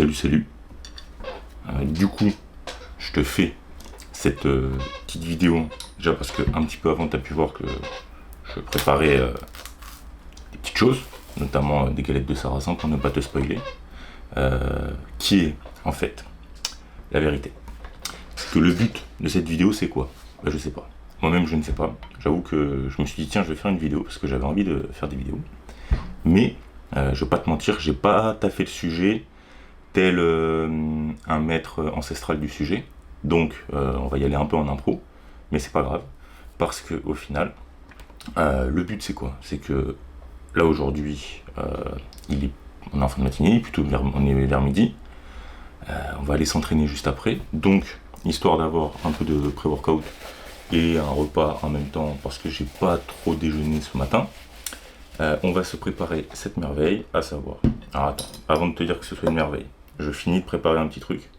Salut. Du coup, je te fais cette petite vidéo, déjà parce que un petit peu avant, tu as pu voir que je préparais des petites choses, notamment des galettes de sarrasin pour ne pas te spoiler, qui est en fait la vérité. Parce que le but de cette vidéo, c'est quoi? Je sais pas. Moi-même, je ne sais pas. J'avoue que je me suis dit, tiens, je vais faire une vidéo parce que j'avais envie de faire des vidéos. Mais, je vais pas te mentir, j'ai pas taffé le sujet tel un maître ancestral du sujet. Donc, on va y aller un peu en impro. Mais c'est pas grave. Parce que au final, le but, c'est quoi? C'est que là, aujourd'hui, on est en fin de matinée, plutôt on est vers midi. On va aller s'entraîner juste après. Donc, histoire d'avoir un peu de pré-workout et un repas en même temps, parce que j'ai pas trop déjeuné ce matin, on va se préparer cette merveille, à savoir... Alors attends, avant de te dire que ce soit une merveille, je finis de préparer un petit truc.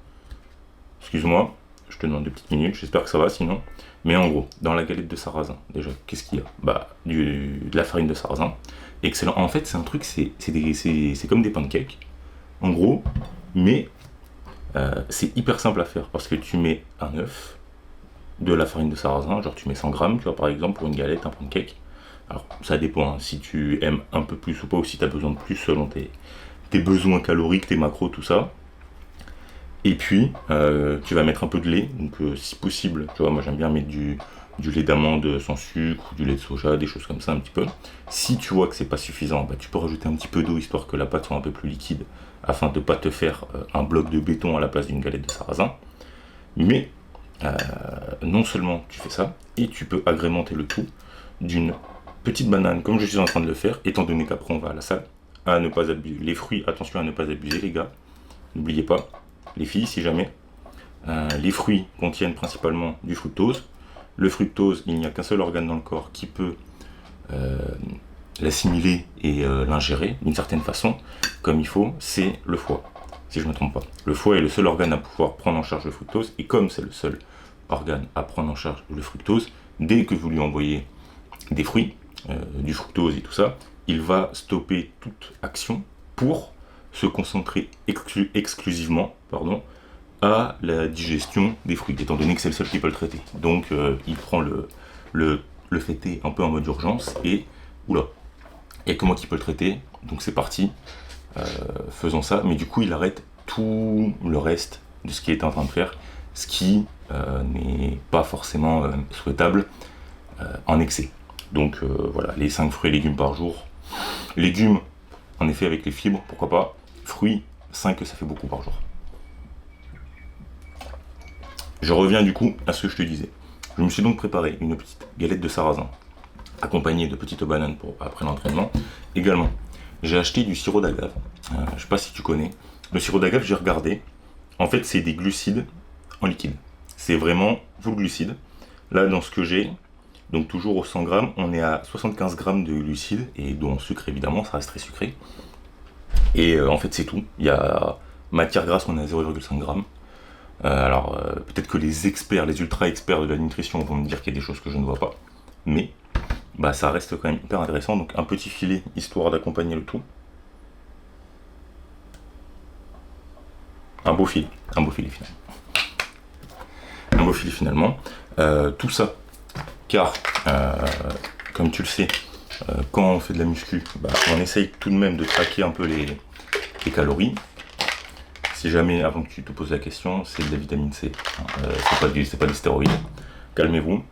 Excuse-moi, je te demande 2 petites minutes, j'espère que ça va sinon. Mais en gros, dans la galette de sarrasin, déjà, qu'est-ce qu'il y a? De la farine de sarrasin. Excellent. En fait, c'est un truc, c'est comme des pancakes, en gros, mais c'est hyper simple à faire parce que tu mets un œuf, de la farine de sarrasin, genre tu mets 100 grammes, tu vois, par exemple, pour une galette, un pancake. Alors, ça dépend, hein, si tu aimes un peu plus ou pas, ou si tu as besoin de plus selon tes besoins caloriques, tes macros, tout ça. Et puis, tu vas mettre un peu de lait, donc si possible, tu vois, moi j'aime bien mettre du lait d'amande sans sucre, ou du lait de soja, des choses comme ça un petit peu. Si tu vois que c'est pas suffisant, tu peux rajouter un petit peu d'eau, histoire que la pâte soit un peu plus liquide, afin de ne pas te faire un bloc de béton à la place d'une galette de sarrasin. Mais, non seulement tu fais ça, et tu peux agrémenter le tout d'une petite banane, comme je suis en train de le faire, étant donné qu'après on va à la salle, à ne pas abuser. Les fruits, attention à ne pas abuser les gars, n'oubliez pas, les filles si jamais, les fruits contiennent principalement du fructose. Le fructose, il n'y a qu'un seul organe dans le corps qui peut l'assimiler et l'ingérer d'une certaine façon, comme il faut, c'est le foie, si je ne me trompe pas. Le foie est le seul organe à pouvoir prendre en charge le fructose, et comme c'est le seul organe à prendre en charge le fructose, dès que vous lui envoyez des fruits, du fructose et tout ça, il va stopper toute action pour se concentrer exclusivement à la digestion des fruits, étant donné que c'est le seul qui peut le traiter. Donc il prend le fêter un peu en mode urgence et oula, et comment il peut le traiter, donc c'est parti, faisons ça, mais du coup il arrête tout le reste de ce qu'il est en train de faire, ce qui n'est pas forcément souhaitable en excès. Donc voilà, les 5 fruits et légumes par jour. Légumes, en effet, avec les fibres, pourquoi pas. Fruits, 5, ça fait beaucoup par jour. Je reviens du coup à ce que je te disais. Je me suis donc préparé une petite galette de sarrasin, accompagnée de petites bananes pour après l'entraînement. Également, j'ai acheté du sirop d'agave. Je sais pas si tu connais. Le sirop d'agave, j'ai regardé. En fait, c'est des glucides en liquide. C'est vraiment full glucides. Là, dans ce que j'ai, donc toujours aux 100 grammes, on est à 75 grammes de glucides, et dont sucre évidemment, ça reste très sucré. Et en fait c'est tout. Il y a matière grasse, on est à 0,5 grammes. Alors peut-être que les experts, les ultra experts de la nutrition vont me dire qu'il y a des choses que je ne vois pas. Mais ça reste quand même hyper intéressant. Donc un petit filet, histoire d'accompagner le tout. Un beau filet finalement. Un beau filet finalement. Tout ça, car comme tu le sais, quand on fait de la muscu, on essaye tout de même de traquer un peu les calories. Si jamais, avant que tu te poses la question, c'est de la vitamine C, c'est pas des stéroïdes. Calmez-vous.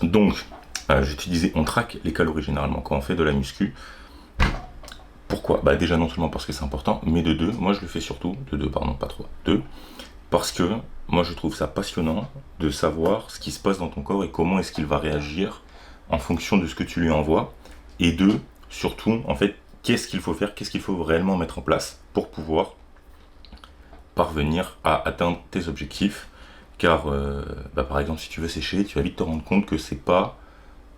Donc, je te disais, on traque les calories généralement quand on fait de la muscu. Pourquoi? Déjà non seulement parce que c'est important, mais de deux, moi je le fais surtout, pas trois, deux, parce que moi je trouve ça passionnant de savoir ce qui se passe dans ton corps et comment est-ce qu'il va réagir en fonction de ce que tu lui envoies, et deux, surtout, en fait, qu'est-ce qu'il faut faire, qu'est-ce qu'il faut réellement mettre en place pour pouvoir parvenir à atteindre tes objectifs, car par exemple si tu veux sécher, tu vas vite te rendre compte que c'est pas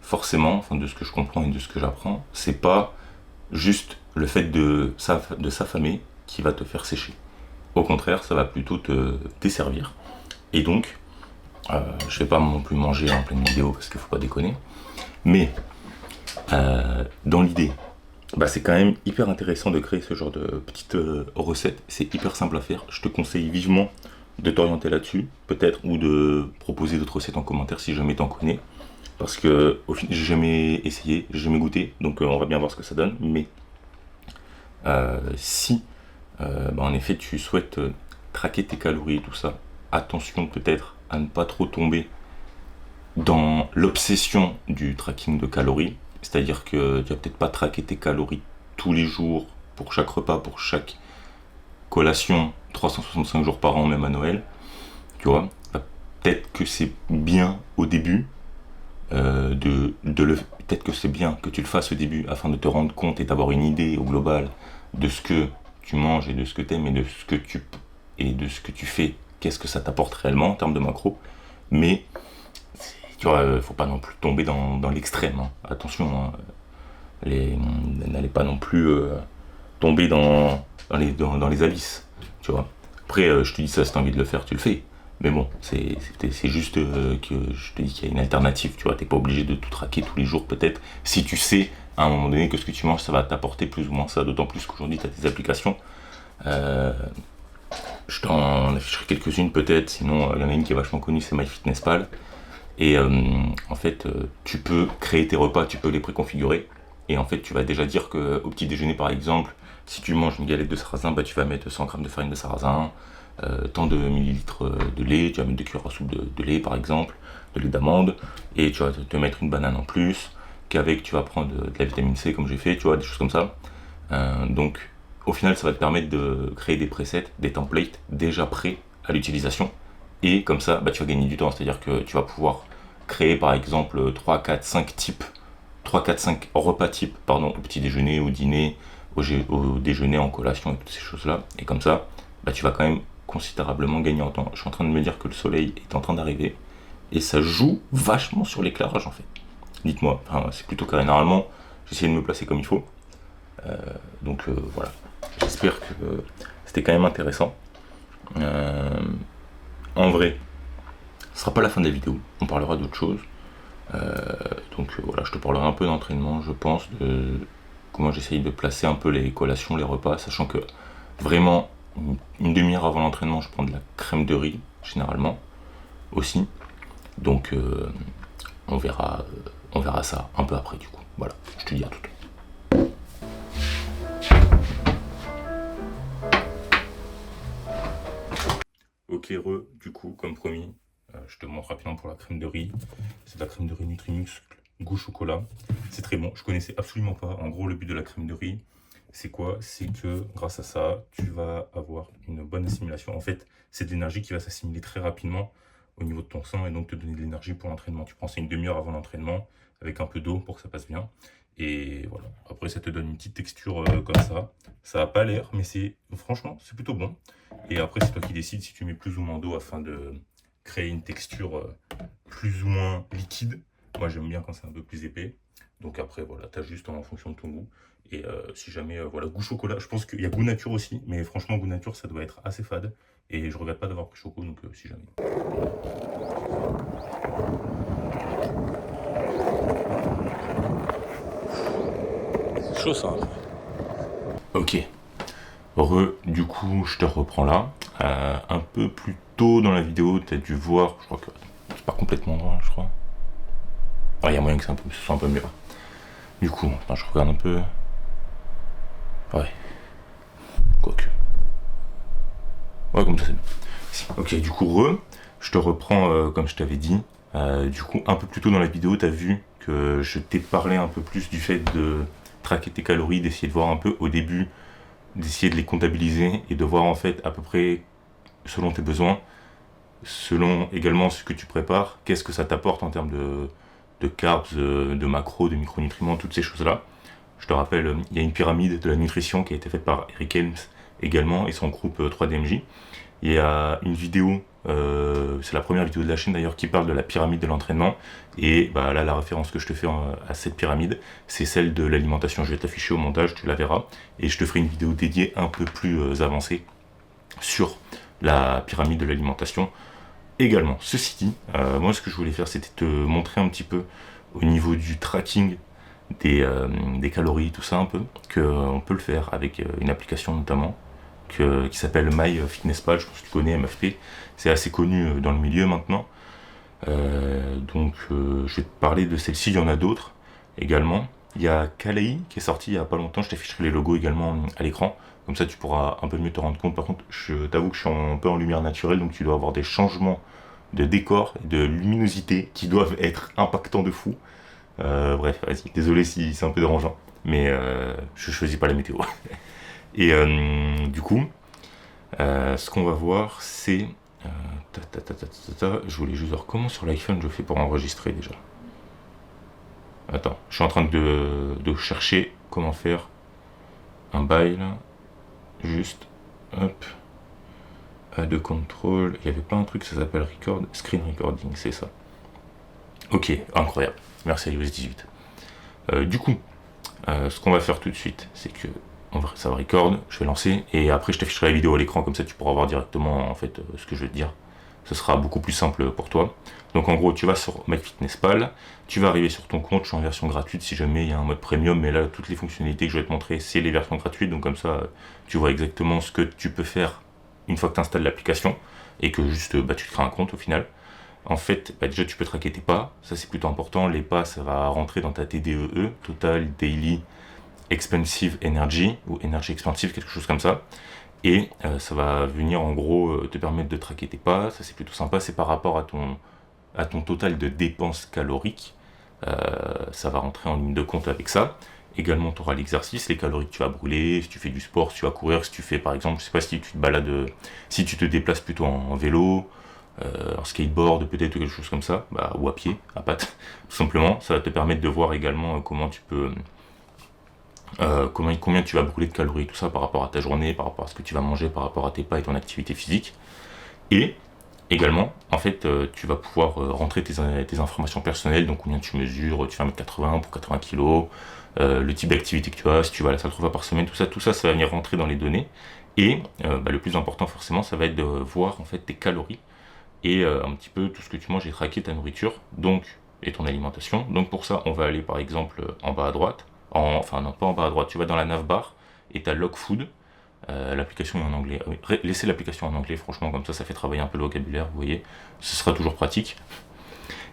forcément, enfin de ce que je comprends et de ce que j'apprends, c'est pas juste le fait de s'affamer qui va te faire sécher. Au contraire, ça va plutôt te desservir. Et donc, je vais pas non plus manger en pleine vidéo parce qu'il faut pas déconner. Mais Dans l'idée, c'est quand même hyper intéressant de créer ce genre de petites recettes. C'est hyper simple à faire. Je te conseille vivement de t'orienter là-dessus, peut-être, ou de proposer d'autres recettes en commentaire si jamais t'en connais. Parce que au final, j'ai jamais essayé, j'ai jamais goûté, donc on va bien voir ce que ça donne. Mais si, en effet, tu souhaites traquer tes calories, tout ça, attention peut-être à ne pas trop tomber dans l'obsession du tracking de calories. C'est-à-dire que tu vas peut-être pas traquer tes calories tous les jours, pour chaque repas, pour chaque collation, 365 jours par an, même à Noël. Tu vois, peut-être que c'est bien au début, peut-être que c'est bien que tu le fasses au début afin de te rendre compte et d'avoir une idée au global de ce que tu manges et de ce que tu aimes et de ce que tu fais, qu'est-ce que ça t'apporte réellement en termes de macro. Mais tu vois, faut pas non plus tomber dans l'extrême. Hein. Attention, hein, n'allez pas non plus tomber dans les abysses. Tu vois. Après, je te dis ça, si t'as envie de le faire, tu le fais. Mais bon, c'est juste que je te dis qu'il y a une alternative. Tu vois, t'es pas obligé de tout traquer tous les jours, peut-être. Si tu sais à un moment donné que ce que tu manges, ça va t'apporter plus ou moins ça. D'autant plus qu'aujourd'hui, tu as des applications. Je t'en afficherai quelques-unes peut-être. Sinon, il y en a une qui est vachement connue, c'est MyFitnessPal. Et en fait, tu peux créer tes repas, tu peux les préconfigurer. Et en fait, tu vas déjà dire que au petit déjeuner, par exemple, si tu manges une galette de sarrasin, tu vas mettre 100 g de farine de sarrasin, tant de millilitres de lait, tu vas mettre 2 cuillères à soupe de lait, par exemple, de lait d'amande, et tu vas te mettre une banane en plus, qu'avec tu vas prendre de la vitamine C, comme j'ai fait, tu vois, des choses comme ça. Donc, au final, ça va te permettre de créer des presets, des templates déjà prêts à l'utilisation. Et comme ça, tu vas gagner du temps, c'est-à-dire que tu vas pouvoir créer par exemple 3, 4, 5 types, 3, 4, 5 repas types, pardon, au petit déjeuner, au dîner, au déjeuner, en collation et toutes ces choses-là. Et comme ça, tu vas quand même considérablement gagner en temps. Je suis en train de me dire que le soleil est en train d'arriver et ça joue vachement sur l'éclairage en fait. Dites-moi, c'est plutôt carré. Normalement, j'essaie de me placer comme il faut. Donc voilà, j'espère que c'était quand même intéressant. En vrai, ce sera pas la fin de la vidéo, on parlera d'autre chose. Donc voilà, je te parlerai un peu d'entraînement, je pense, de comment j'essaye de placer un peu les collations, les repas, sachant que vraiment, une demi-heure avant l'entraînement, je prends de la crème de riz, généralement, aussi. Donc on verra ça un peu après, du coup. Voilà, je te dis à tout. Ok, du coup, comme promis, je te montre rapidement pour la crème de riz. C'est de la crème de riz Nutrimuscle goût chocolat. C'est très bon, je connaissais absolument pas. En gros, le but de la crème de riz, c'est quoi? C'est que grâce à ça, tu vas avoir une bonne assimilation. En fait, c'est de l'énergie qui va s'assimiler très rapidement au niveau de ton sang et donc te donner de l'énergie pour l'entraînement. Tu prends ça une demi-heure avant l'entraînement avec un peu d'eau pour que ça passe bien. Et voilà, après ça te donne une petite texture comme ça. Ça n'a pas l'air, mais franchement, c'est plutôt bon. Et après, c'est toi qui décides si tu mets plus ou moins d'eau afin de créer une texture plus ou moins liquide. Moi, j'aime bien quand c'est un peu plus épais. Donc après, voilà, t'ajustes en fonction de ton goût. Et si jamais, voilà, goût chocolat, je pense qu'il y a goût nature aussi. Mais franchement, goût nature, ça doit être assez fade. Et je regrette pas d'avoir pris choco, donc si jamais. C'est chaud ça. Ok. Du coup, je te reprends là. Un peu plus tôt dans la vidéo, tu as dû voir, je crois que c'est pas complètement droit, je crois. Il y a moyen que ce soit un peu mieux. Du coup, je regarde un peu. Ouais. Quoique. Ouais, comme ça c'est bien. Ok, du coup, je te reprends comme je t'avais dit. Du coup, un peu plus tôt dans la vidéo, tu as vu que je t'ai parlé un peu plus du fait de traquer tes calories, d'essayer de voir un peu au début, d'essayer de les comptabiliser et de voir en fait à peu près selon tes besoins, selon également ce que tu prépares, qu'est-ce que ça t'apporte en termes de carbs, de macros, de micronutriments, toutes ces choses-là. Je te rappelle, il y a une pyramide de la nutrition qui a été faite par Eric Helms également et son groupe 3DMJ. Il y a une vidéo, c'est la première vidéo de la chaîne d'ailleurs, qui parle de la pyramide de l'entraînement. Et là, la référence que je te fais à cette pyramide, c'est celle de l'alimentation. Je vais t'afficher au montage, tu la verras. Et je te ferai une vidéo dédiée un peu plus avancée sur la pyramide de l'alimentation également. Ceci dit, moi ce que je voulais faire, c'était te montrer un petit peu au niveau du tracking des calories, tout ça un peu, qu'on peut le faire avec une application notamment qui s'appelle MyFitnessPal, je pense que tu connais MFP, c'est assez connu dans le milieu maintenant. Donc je vais te parler de celle-ci, il y en a d'autres également. Il y a Kalei qui est sorti il n'y a pas longtemps, je t'afficherai les logos également à l'écran, comme ça tu pourras un peu mieux te rendre compte. Par contre, je t'avoue que je suis un peu en lumière naturelle, donc tu dois avoir des changements de décor et de luminosité qui doivent être impactants de fou. Bref, vas-y, désolé si c'est un peu dérangeant, mais je choisis pas la météo. Et du coup, ce qu'on va voir, c'est... je voulais juste voir comment sur l'iPhone je fais pour enregistrer déjà. Attends, je suis en train de chercher comment faire un bail là. Juste, hop, de contrôle. Il n'y avait pas un truc, ça s'appelle record, screen recording, c'est ça. Ok, incroyable. Merci iOS 18. Du coup, ce qu'on va faire tout de suite, c'est que ça va record, je vais lancer, et après je t'afficherai la vidéo à l'écran, comme ça tu pourras voir directement en fait ce que je vais te dire. Ce sera beaucoup plus simple pour toi. Donc en gros, tu vas sur MyFitnessPal, tu vas arriver sur ton compte, je suis en version gratuite, si jamais il y a un mode premium, mais là, toutes les fonctionnalités que je vais te montrer, c'est les versions gratuites, donc comme ça, tu vois exactement ce que tu peux faire une fois que tu installes l'application, et que juste, tu te crées un compte au final. En fait, déjà, tu peux traquer tes pas, ça c'est plutôt important, les pas, ça va rentrer dans ta TDEE, Total Daily Expensive Energy, ou Energy Expensive, quelque chose comme ça. Et ça va venir en gros te permettre de traquer tes pas, ça c'est plutôt sympa, c'est par rapport à ton total de dépenses caloriques, ça va rentrer en ligne de compte avec ça. Également tu auras l'exercice, les calories que tu vas brûler, si tu fais du sport, si tu vas courir, si tu fais par exemple, je sais pas si tu te balades, si tu te déplaces plutôt en vélo, en skateboard peut-être ou quelque chose comme ça, ou à pied, à pattes, tout simplement, ça va te permettre de voir également comment tu peux... combien tu vas brûler de calories, tout ça par rapport à ta journée, par rapport à ce que tu vas manger, par rapport à tes pas et ton activité physique. Et également, en fait, tu vas pouvoir rentrer tes informations personnelles, donc combien tu mesures, tu fais 1m80 pour 80 kg, le type d'activité que tu as, si tu vas à la salle 3 fois par semaine, tout ça, ça va venir rentrer dans les données. Et le plus important forcément, ça va être de voir en fait tes calories et un petit peu tout ce que tu manges et traquer ta nourriture, donc et ton alimentation. Donc pour ça, on va aller par exemple en bas à droite. Enfin non, pas en bas à droite, tu vas dans la navbar et tu as Log Food, l'application est en anglais. Ah oui, laissez l'application en anglais, franchement, comme ça fait travailler un peu le vocabulaire, vous voyez, ce sera toujours pratique.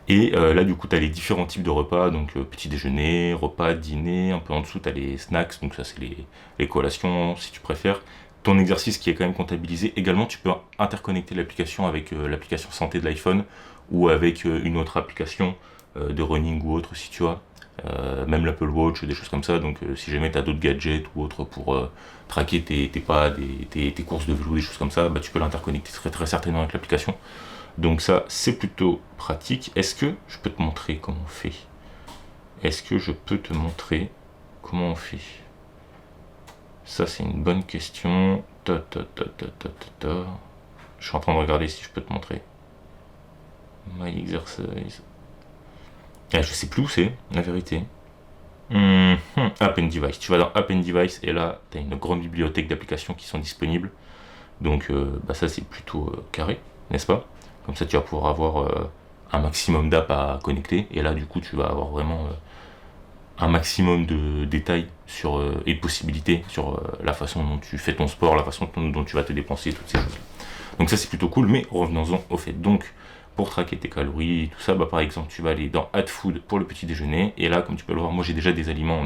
Et là du coup tu as les différents types de repas, donc petit déjeuner, repas, dîner, un peu en dessous tu as les snacks, donc ça c'est les collations si tu préfères. Ton exercice qui est quand même comptabilisé. Également tu peux interconnecter l'application avec l'application santé de l'iPhone ou avec une autre application de running ou autre si tu as. Même l'Apple Watch, des choses comme ça. Donc si jamais tu as d'autres gadgets ou autres pour traquer tes pas, tes courses de vélo, des choses comme ça, tu peux l'interconnecter très, très certainement avec l'application. Donc ça, c'est plutôt pratique. Est-ce que je peux te montrer comment on fait? Est-ce que je peux te montrer comment on fait? Ça, c'est une bonne question. Je suis en train de regarder si je peux te montrer. My exercise. Je sais plus où c'est, la vérité. App and Device. Tu vas dans App and Device et là, tu as une grande bibliothèque d'applications qui sont disponibles. Donc ça, c'est plutôt carré, n'est-ce pas? Comme ça, tu vas pouvoir avoir un maximum d'apps à connecter. Et là, du coup, tu vas avoir vraiment un maximum de détails sur, et de possibilités sur la façon dont tu fais ton sport, la façon dont tu vas te dépenser, toutes ces choses-là. Donc ça, c'est plutôt cool, mais revenons-en au fait. Donc, pour traquer tes calories et tout ça, par exemple, tu vas aller dans Add Food pour le petit déjeuner. Et là, comme tu peux le voir, moi, j'ai déjà des aliments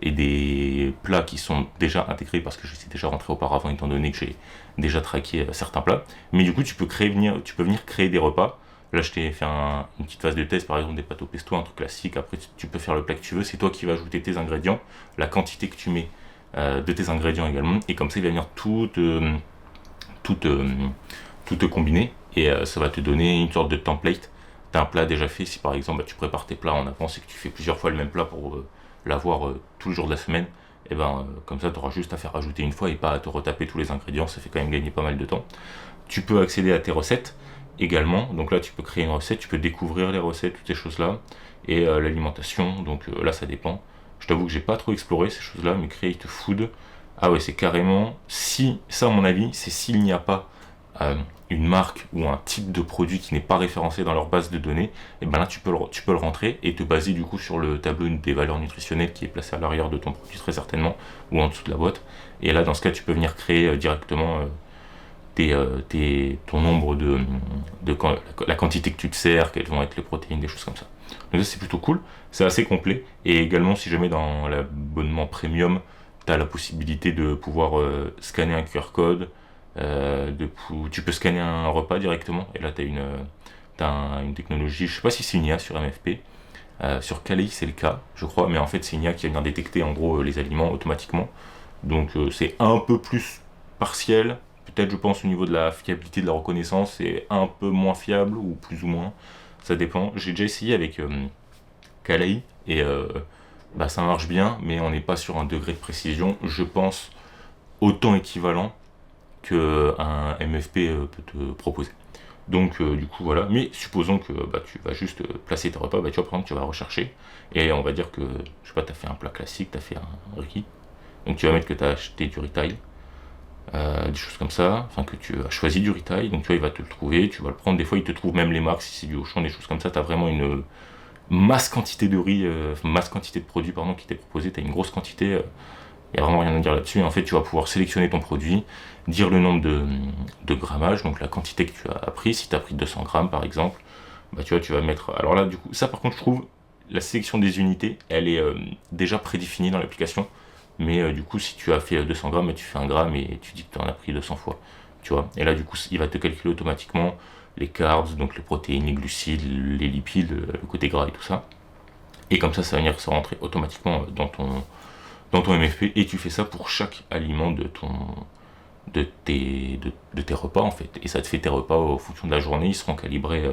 et des plats qui sont déjà intégrés parce que je suis déjà rentré auparavant, étant donné que j'ai déjà traqué certains plats. Mais du coup, tu peux venir créer des repas. Là, je t'ai fait une petite phase de test, par exemple des pâtes au pesto, un truc classique. Après, tu peux faire le plat que tu veux. C'est toi qui vas ajouter tes ingrédients, la quantité que tu mets de tes ingrédients également. Et comme ça, il va venir tout te combiner. Et ça va te donner une sorte de template. Tu as un plat déjà fait. Si par exemple, tu prépares tes plats en avance et que tu fais plusieurs fois le même plat pour l'avoir tous les jours de la semaine, et comme ça, tu auras juste à faire rajouter une fois et pas à te retaper tous les ingrédients. Ça fait quand même gagner pas mal de temps. Tu peux accéder à tes recettes également. Donc là, tu peux créer une recette, tu peux découvrir les recettes, toutes ces choses-là. Et l'alimentation, donc là, ça dépend. Je t'avoue que j'ai pas trop exploré ces choses-là, mais Create Food, ah ouais, c'est carrément, si, ça à mon avis, c'est s'il n'y a pas une marque ou un type de produit qui n'est pas référencé dans leur base de données, et ben là tu peux le rentrer et te baser du coup sur le tableau des valeurs nutritionnelles qui est placé à l'arrière de ton produit très certainement, ou en dessous de la boîte. Et là dans ce cas tu peux venir créer directement ton nombre la quantité que tu te sers, quelles vont être les protéines, des choses comme ça. Donc ça c'est plutôt cool, c'est assez complet. Et également si jamais dans l'abonnement premium, tu as la possibilité de pouvoir scanner un QR code, tu peux scanner un repas directement, et là tu as une technologie, je sais pas si c'est une IA sur MFP, sur Kali c'est le cas, je crois, mais en fait c'est une IA qui vient détecter en gros les aliments automatiquement. Donc c'est un peu plus partiel, peut-être je pense au niveau de la fiabilité de la reconnaissance, c'est un peu moins fiable, ou plus ou moins, ça dépend. J'ai déjà essayé avec Kali, et ça marche bien, mais on n'est pas sur un degré de précision, je pense, autant équivalent qu'un MFP peut te proposer. Donc du coup voilà, mais supposons que tu vas juste placer tes repas, tu vas prendre, tu vas rechercher, et on va dire que, je sais pas, tu as fait un plat classique, tu as fait un riz, donc tu vas mettre que tu as acheté du retail, des choses comme ça, enfin que tu as choisi du retail, donc tu vois, il va te le trouver, tu vas le prendre, des fois il te trouve même les marques, si c'est du Auchan, des choses comme ça, tu as vraiment une masse quantité de riz, masse quantité de produits pardon, qui t'est proposé, tu as une grosse quantité, il n'y a vraiment rien à dire là-dessus. Et en fait, tu vas pouvoir sélectionner ton produit, dire le nombre de grammage, donc la quantité que tu as pris. Si tu as pris 200 grammes par exemple, tu vois, tu vas mettre. Alors là, du coup, ça par contre, je trouve la sélection des unités, elle est déjà prédéfinie dans l'application. Mais du coup, si tu as fait 200 grammes, tu fais 1 gramme et tu dis que tu en as pris 200 fois. Tu vois. Et là, du coup, il va te calculer automatiquement les carbs, donc les protéines, les glucides, les lipides, le côté gras et tout ça. Et comme ça va venir se rentrer automatiquement dans ton MFP, et tu fais ça pour chaque aliment de tes repas en fait. Et ça te fait tes repas en fonction de la journée, ils seront calibrés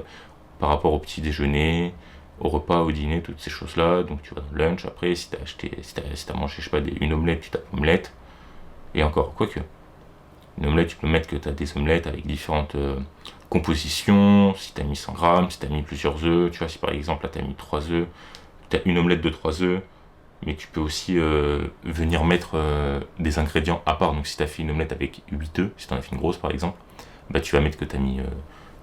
par rapport au petit déjeuner, au repas, au dîner, toutes ces choses-là. Donc tu vas dans le lunch, après si t'as mangé, je sais pas, une omelette, tu tapes omelette. Et encore, quoique, une omelette, tu peux mettre que tu as des omelettes avec différentes compositions, si tu as mis 100 grammes, si tu as mis plusieurs œufs, tu vois, si par exemple là tu as mis 3 œufs, tu as une omelette de 3 œufs, mais tu peux aussi venir mettre des ingrédients à part. Donc si tu as fait une omelette avec 8 œufs, si tu en as fait une grosse par exemple, tu vas mettre que tu as mis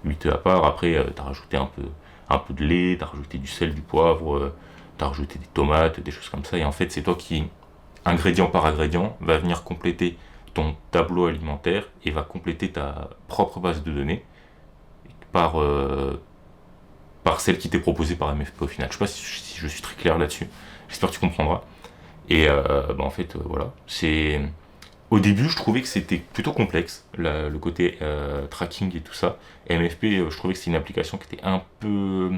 8 œufs à part. Après tu as rajouté un peu de lait, tu as rajouté du sel, du poivre, tu as rajouté des tomates, des choses comme ça. Et en fait c'est toi qui, ingrédient par ingrédient, va venir compléter ton tableau alimentaire et va compléter ta propre base de données par celle qui t'est proposée par MFP au final. Je sais pas si je suis très clair là-dessus. J'espère que tu comprendras. Et en fait, voilà. Au début, je trouvais que c'était plutôt complexe, le côté tracking et tout ça. Et MFP, je trouvais que c'était une application qui était un peu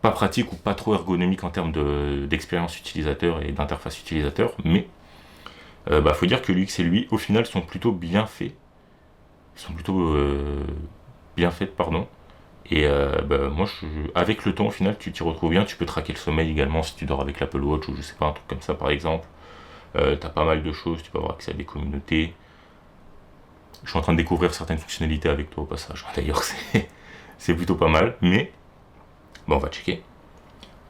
pas pratique ou pas trop ergonomique en termes d'expérience utilisateur et d'interface utilisateur. Mais faut dire que l'UX et lui, au final, sont plutôt bien faits. Ils sont plutôt bien faites, pardon. Et moi, avec le temps, au final, tu t'y retrouves bien. Tu peux traquer le sommeil également si tu dors avec l'Apple Watch ou je sais pas, un truc comme ça par exemple. T'as pas mal de choses, tu peux avoir accès à des communautés. Je suis en train de découvrir certaines fonctionnalités avec toi au passage. D'ailleurs, c'est plutôt pas mal. Mais, on va checker.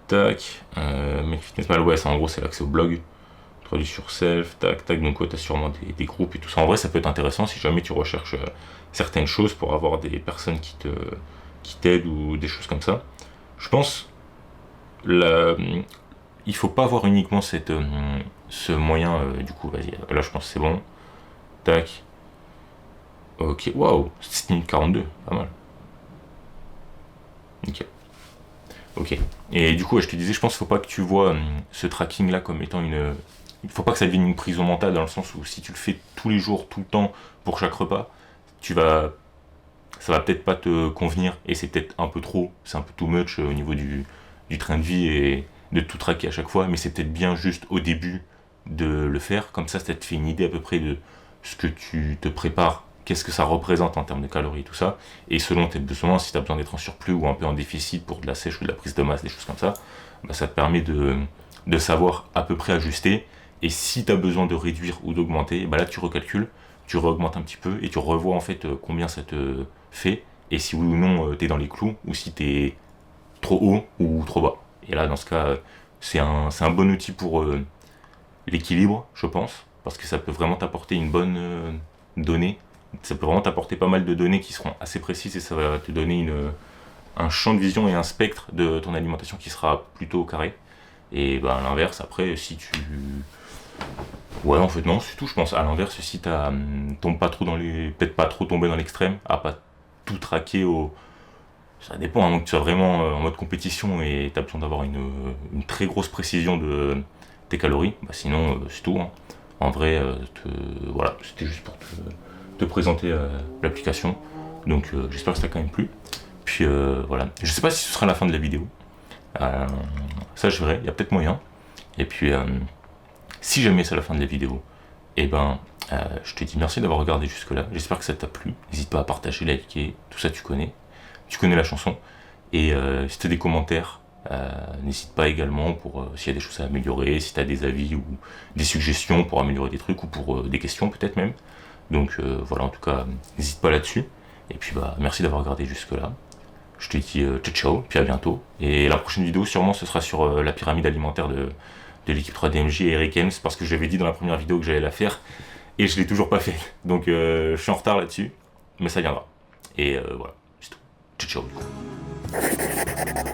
Tac. Make Fitness Mal, ouais, en gros, c'est l'accès au blog. Traduit sur Self, tac, tac. Donc, ouais, t'as sûrement des groupes et tout ça. En vrai, ça peut être intéressant si jamais tu recherches certaines choses pour avoir des personnes qui t'aident ou des choses comme ça. Je pense il faut pas avoir uniquement ce moyen, du coup, vas-y, là je pense que c'est bon. Tac. Ok, waouh, 7 minutes 42, pas mal. Nickel. Ok. Et du coup, je te disais, je pense qu'il faut pas que tu vois ce tracking là comme étant il faut pas que ça devienne une prison mentale, dans le sens où si tu le fais tous les jours, tout le temps, pour chaque repas, ça va peut-être pas te convenir, et c'est peut-être un peu trop, c'est un peu too much au niveau du train de vie et de tout traquer à chaque fois, mais c'est peut-être bien juste au début de le faire, comme ça te fait une idée à peu près de ce que tu te prépares, qu'est-ce que ça représente en termes de calories, tout ça, et selon tes besoins, si tu as besoin d'être en surplus ou un peu en déficit pour de la sèche ou de la prise de masse, des choses comme ça, ça te permet de savoir à peu près ajuster, et si tu as besoin de réduire ou d'augmenter, là tu recalcules, tu réaugmentes un petit peu, et tu revois en fait combien ça te fait, et si oui ou non t'es dans les clous, ou si t'es trop haut ou trop bas. Et là, dans ce cas, c'est un bon outil pour l'équilibre, je pense, parce que ça peut vraiment t'apporter une bonne donnée ça peut vraiment t'apporter pas mal de données qui seront assez précises et ça va te donner un champ de vision et un spectre de ton alimentation qui sera plutôt carré. Et bah, à l'inverse, après, si tu... Ouais, en fait, non, c'est tout, je pense. À l'inverse, si tombe pas trop dans les... Peut-être pas trop tomber dans l'extrême, à pas tout traquer au... Ça dépend, hein, donc tu sois vraiment en mode compétition et tu as besoin d'avoir une très grosse précision de tes calories. Bah, sinon, c'est tout. Hein. En vrai, voilà, c'était juste pour te présenter l'application. Donc j'espère que ça t'a quand même plu. Puis voilà, je sais pas si ce sera la fin de la vidéo. Ça je verrai, il y a peut-être moyen. Et puis si jamais c'est la fin de la vidéo, et ben je te dis merci d'avoir regardé jusque là. J'espère que ça t'a plu. N'hésite pas à partager, liker, tout ça tu connais. Tu connais la chanson. Et si tu as des commentaires, n'hésite pas également pour s'il y a des choses à améliorer, si tu as des avis ou des suggestions pour améliorer des trucs ou pour des questions peut-être même. Donc voilà, en tout cas, n'hésite pas là-dessus. Et puis bah merci d'avoir regardé jusque-là. Je te dis ciao ciao, puis à bientôt. Et la prochaine vidéo sûrement ce sera sur la pyramide alimentaire de l'équipe 3DMJ et Eric Hems, parce que j'avais dit dans la première vidéo que j'allais la faire et je l'ai toujours pas fait. Donc je suis en retard là-dessus, mais ça viendra. Et voilà. Ciao, ciao.